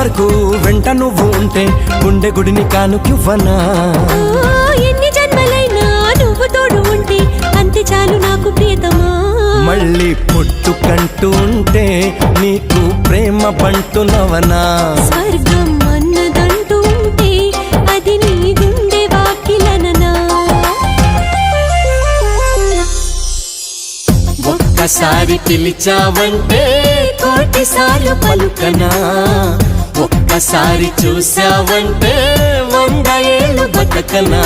వరకు వెంట నువ్వు ఉంటే గుండె గుడిని కానుకివ్వనా. ఎన్ని జన్మలైనా నువ్వు తోడు ఉంటే అంతే చాలు నాకు ప్రియతమా. మళ్ళీ పుట్టుకంటూ ఉంటే నీకు ప్రేమ బంటునవనా. స్వర్గం అన్నదంటూ ఉంటే అది నీ గుండె వాకిలననా. ఒక్కసారి పిలిచావంటే కోటిసార్లు పలుకనా. ఒక్కసారి చూసావంటే 100 ఏళ్ళు బతకనా.